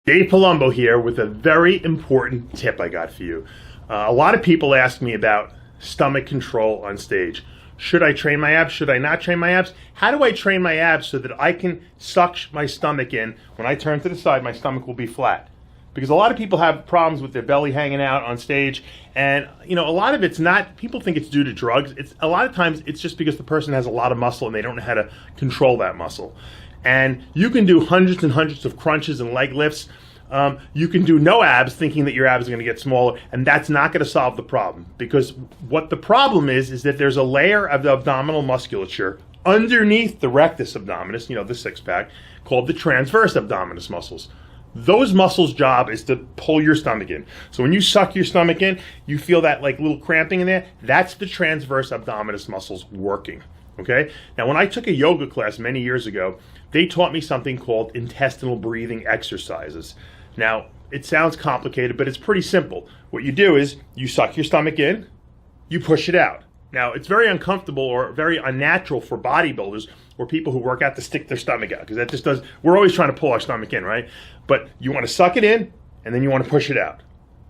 Dave Palumbo here with a very important tip I got for you. A lot of people ask me about stomach control on stage. Should I train my abs? Should I not train my abs? How do I train my abs so that I can suck my stomach in? When I turn to the side, my stomach will be flat. Because a lot of people have problems with their belly hanging out on stage, and a lot of it's not, people think it's due to drugs. A lot of times it's just because the person has a lot of muscle and they don't know how to control that muscle. And you can do hundreds and hundreds of crunches and leg lifts. You can do no abs thinking that your abs are going to get smaller, and that's not going to solve the problem. Because what the problem is that there's a layer of the abdominal musculature underneath the rectus abdominis, the six-pack, called the transverse abdominis muscles. Those muscles' job is to pull your stomach in. So when you suck your stomach in, you feel that like little cramping in there. That's the transverse abdominis muscles working. Okay? Now, when I took a yoga class many years ago, they taught me something called intestinal breathing exercises. Now, it sounds complicated, but it's pretty simple. What you do is you suck your stomach in, you push it out. Now, it's very uncomfortable or very unnatural for bodybuilders or people who work out to stick their stomach out, because we're always trying to pull our stomach in, right? But you want to suck it in, and then you want to push it out.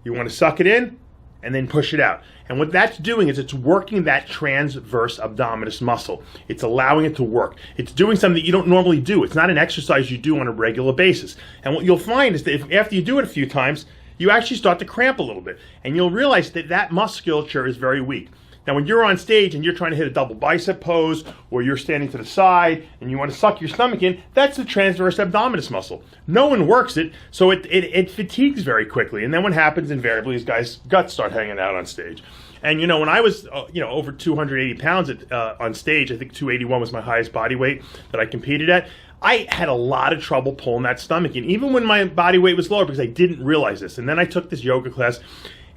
You want to suck it in, and then push it out. And what that's doing is it's working that transverse abdominis muscle. It's allowing it to work. It's doing something that you don't normally do. It's not an exercise you do on a regular basis. And what you'll find is that after you do it a few times, you actually start to cramp a little bit. And you'll realize that that musculature is very weak. Now, when you're on stage and you're trying to hit a double bicep pose, or you're standing to the side and you want to suck your stomach in, that's the transverse abdominis muscle. No one works it, so it fatigues very quickly. And then what happens invariably is guys' guts start hanging out on stage. And when I was over 280 pounds on stage, I think 281 was my highest body weight that I competed at, I had a lot of trouble pulling that stomach in, even when my body weight was lower, because I didn't realize this. And then I took this yoga class,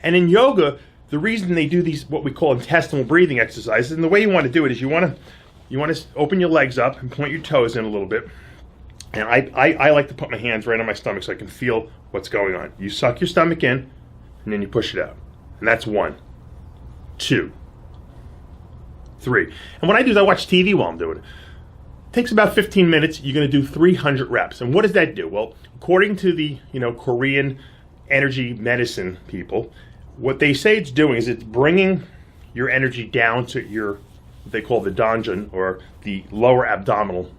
and in yoga, the reason they do these, what we call intestinal breathing exercises, and the way you want to do it is you want to open your legs up and point your toes in a little bit. And I like to put my hands right on my stomach so I can feel what's going on. You suck your stomach in, and then you push it out. And that's 1, 2, 3. And what I do is I watch TV while I'm doing it. It takes about 15 minutes. You're going to do 300 reps. And what does that do? Well, according to the Korean energy medicine people, what they say it's doing is it's bringing your energy down to what they call the donjon, or the lower abdominal,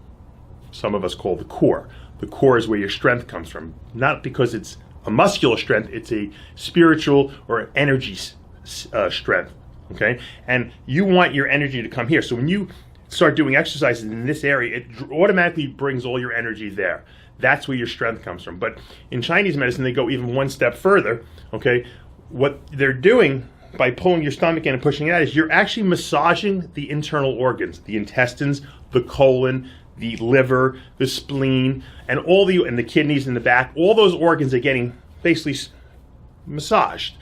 some of us call the core. The core is where your strength comes from. Not because it's a muscular strength, it's a spiritual or energy strength, okay? And you want your energy to come here. So when you start doing exercises in this area, it automatically brings all your energy there. That's where your strength comes from. But in Chinese medicine, they go even one step further, okay? What they're doing by pulling your stomach in and pushing it out is you're actually massaging the internal organs, the intestines, the colon, the liver, the spleen, and the kidneys in the back. All those organs are getting basically massaged.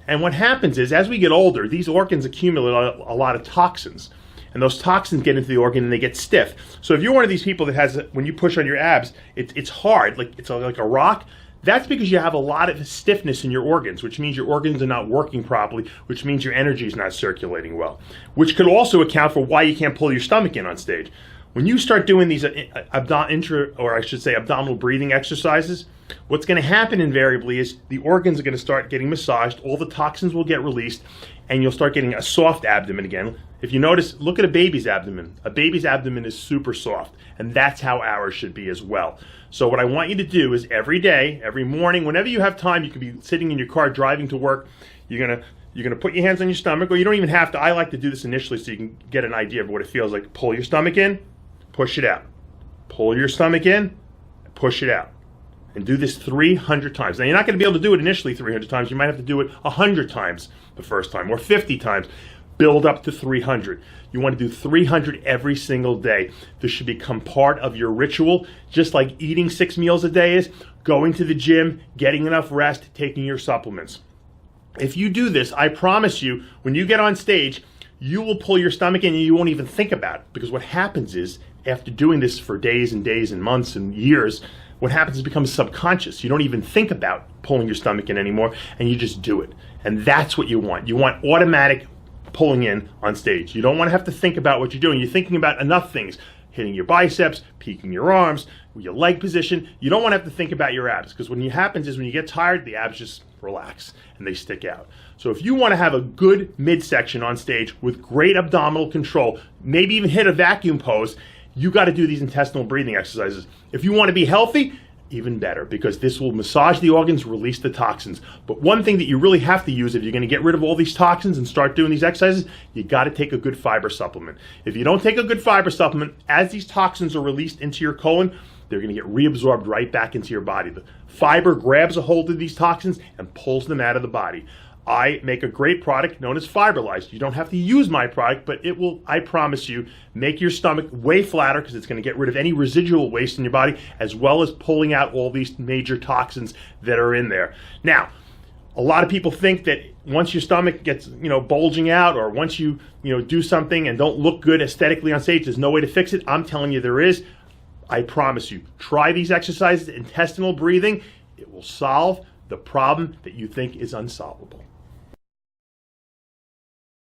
And what happens is, as we get older, these organs accumulate a lot of toxins. And those toxins get into the organ and they get stiff. So if you're one of these people that has, when you push on your abs, it's hard, like a rock. That's because you have a lot of stiffness in your organs, which means your organs are not working properly, which means your energy is not circulating well, which could also account for why you can't pull your stomach in on stage. When you start doing these abdominal breathing exercises, what's going to happen invariably is the organs are going to start getting massaged, all the toxins will get released, and you'll start getting a soft abdomen again. If you notice, look at a baby's abdomen. A baby's abdomen is super soft, and that's how ours should be as well. So what I want you to do is every day, every morning, whenever you have time, you can be sitting in your car driving to work, you're gonna put your hands on your stomach, or you don't even have to. I like to do this initially so you can get an idea of what it feels like. Pull your stomach in, push it out. Pull your stomach in, push it out. And do this 300 times. Now, you're not going to be able to do it initially 300 times. You might have to do it 100 times the first time, or 50 times. Build up to 300. You want to do 300 every single day. This should become part of your ritual, just like eating 6 meals a day is, going to the gym, getting enough rest, taking your supplements. If you do this, I promise you, when you get on stage, you will pull your stomach in and you won't even think about it. Because what happens is, after doing this for days and days and months and years, what happens is it becomes subconscious. You don't even think about pulling your stomach in anymore, and you just do it. And that's what you want. You want automatic pulling in on stage. You don't want to have to think about what you're doing. You're thinking about enough things: hitting your biceps, peaking your arms, your leg position. You don't want to have to think about your abs, because what happens is when you get tired, the abs just relax and they stick out. So if you want to have a good midsection on stage with great abdominal control, maybe even hit a vacuum pose, you got to do these intestinal breathing exercises. If you want to be healthy, even better, because this will massage the organs, release the toxins. But one thing that you really have to use if you're going to get rid of all these toxins and start doing these exercises, you got to take a good fiber supplement. If you don't take a good fiber supplement, as these toxins are released into your colon, they're going to get reabsorbed right back into your body. The fiber grabs a hold of these toxins and pulls them out of the body. I make a great product known as Fiberlyze. You don't have to use my product, but it will, I promise you, make your stomach way flatter, because it's going to get rid of any residual waste in your body, as well as pulling out all these major toxins that are in there. Now, a lot of people think that once your stomach gets, bulging out, or once you, do something and don't look good aesthetically on stage, there's no way to fix it. I'm telling you there is. I promise you. Try these exercises, intestinal breathing. It will solve the problem that you think is unsolvable.